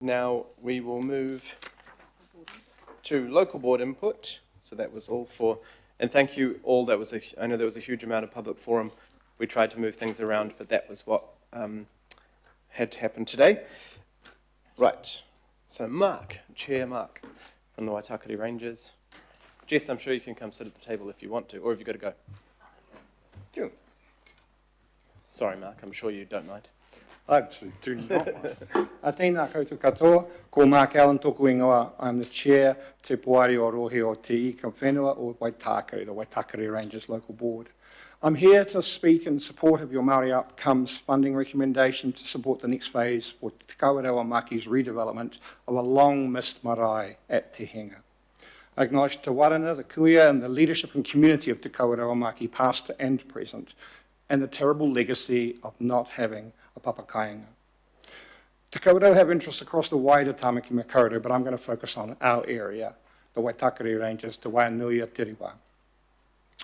Now we will move to local board input. So that was all for, and thank you all. I know there was a huge amount of public forum. We tried to move things around, but that was what had happened today. Right. So Mark, Chair Mark, from the Waitakere Rangers. Jess, I'm sure you can come sit at the table if you want to, or if you've got to go. Sure. Sorry, Mark, I'm sure you don't mind. I absolutely do not. Tēnā koutou katoa, ko Mark Allen tōku ingoa. I'm the chair te Puari o Rohe o Te Ika Whenua o Waitakere, the Waitakere Rangers local board. I'm here to speak in support of your Māori Outcomes funding recommendation to support the next phase for Te Kawerau Maki's redevelopment of a long-missed marae at Te Henga. I acknowledge Te Warana, the kuia, and the leadership and community of Te Kawerau Maki, past and present, and the terrible legacy of not having a papakainga. Te Kawerau have interests across the wider Tāmaki Makaurau, but I'm going to focus on our area, the Waitakere Rangers, Te Waianuia Tiriwa.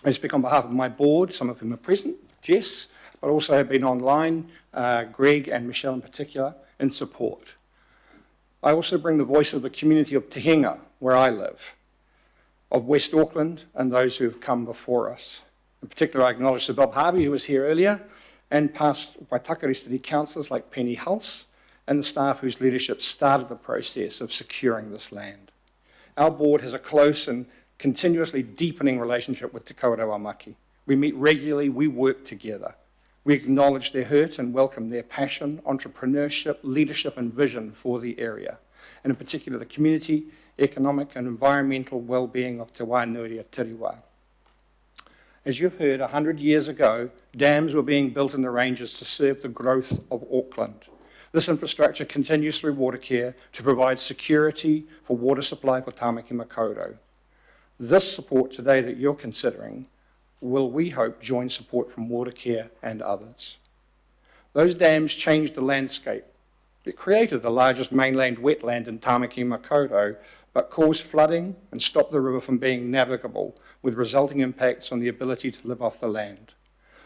I speak on behalf of my board, some of whom are present, Jess, but also have been online, Greg and Michelle in particular, in support. I also bring the voice of the community of Te Henga, where I live, of West Auckland and those who have come before us. In particular, I acknowledge Sir Bob Harvey, who was here earlier, and past Waitakere City councillors like Penny Hulse and the staff whose leadership started the process of securing this land. Our board has a close and continuously deepening relationship with Te Kawerau Maki. We meet regularly, we work together. We acknowledge their hurt and welcome their passion, entrepreneurship, leadership and vision for the area, and in particular the community, economic and environmental well-being of Te Waianuia Tiriwa. As you've heard, 100 years ago, dams were being built in the ranges to serve the growth of Auckland. This infrastructure continues through Watercare to provide security for water supply for Tāmaki Makaurau. This support today that you're considering will, we hope, join support from Watercare and others. Those dams changed the landscape. It created the largest mainland wetland in Tāmaki Makaurau, but caused flooding and stopped the river from being navigable, with resulting impacts on the ability to live off the land.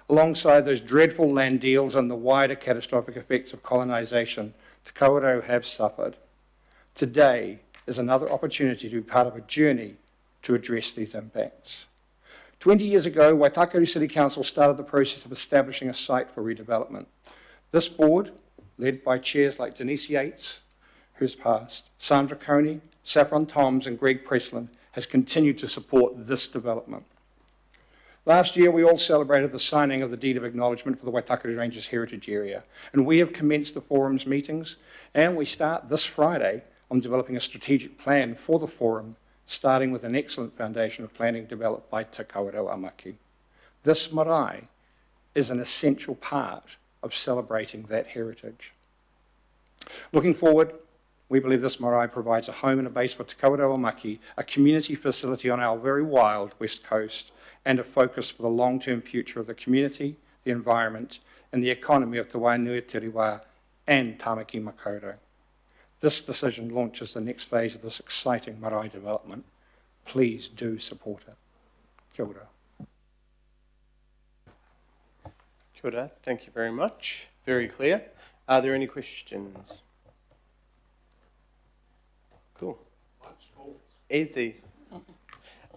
Alongside those dreadful land deals and the wider catastrophic effects of colonisation, Te Kawerau have suffered. Today is another opportunity to be part of a journey to address these impacts. 20 years ago, Waitakere City Council started the process of establishing a site for redevelopment. This board, led by chairs like Denise Yates, who's passed, Sandra Coney, Saffron Toms and Greg Preslin, has continued to support this development. Last year, we all celebrated the signing of the Deed of Acknowledgement for the Waitakere Rangers Heritage Area, and we have commenced the forum's meetings, and we start this Friday on developing a strategic plan for the forum, starting with an excellent foundation of planning developed by Te Kawerau Maki. This marae is an essential part of celebrating that heritage. Looking forward, we believe this marae provides a home and a base for Te Kawerau Maki, a community facility on our very wild west coast, and a focus for the long-term future of the community, the environment, and the economy of Te Waianuia Tiriwa and Tāmaki Makaurau. This decision launches the next phase of this exciting marae development. Please do support it. Kia ora. Kia ora. Thank you very much. Very clear. Are there any questions? Cool. Easy.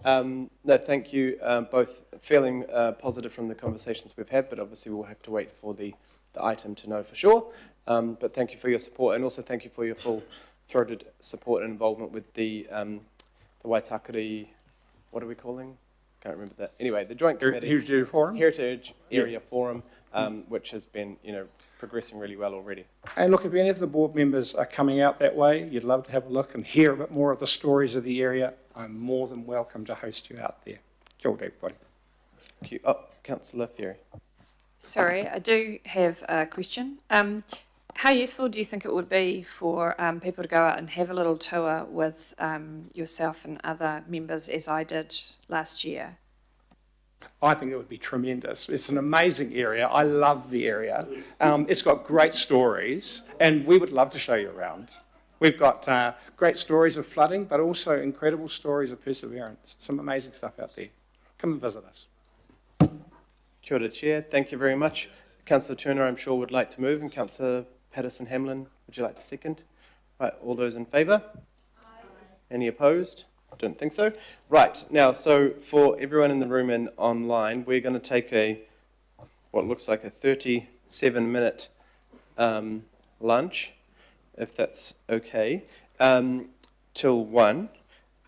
No, thank you. Both feeling positive from the conversations we've had, but obviously we'll have to wait for the item to know for sure. But thank you for your support, and also thank you for your full-throated support and involvement with the Waitakere, what are we calling? Can't remember that. Anyway, the Joint Committee. Heritage Forum? Heritage Area Forum, which has been, progressing really well already. And look, if any of the board members are coming out that way, you'd love to have a look and hear a bit more of the stories of the area, I'm more than welcome to host you out there. Kia ora, everybody. Thank you. Oh, Councillor Ferry. Sorry, I do have a question. How useful do you think it would be for people to go out and have a little tour with yourself and other members, as I did last year? I think it would be tremendous. It's an amazing area. I love the area. It's got great stories, and we would love to show you around. We've got great stories of flooding, but also incredible stories of perseverance. Some amazing stuff out there. Come and visit us. Kia ora, Chair. Thank you very much. Councillor Turner, I'm sure, would like to move, and Councillor Patterson-Hamlin, would you like to second? Right, all those in favour? Any opposed? Don't think so. Right, now, so for everyone in the room and online, we're going to take what looks like a 37-minute lunch, if that's okay, till 1,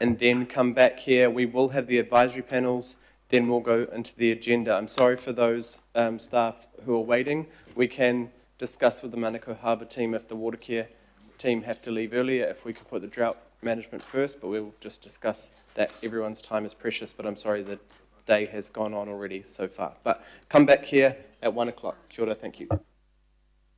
and then come back here. We will have the advisory panels, then we'll go into the agenda. I'm sorry for those staff who are waiting. We can discuss with the Manukau Harbour team if the water care team have to leave earlier, if we could put the drought management first, but we'll just discuss that. Everyone's time is precious, but I'm sorry the day has gone on already so far. But come back here at 1 o'clock. Kia ora, thank you.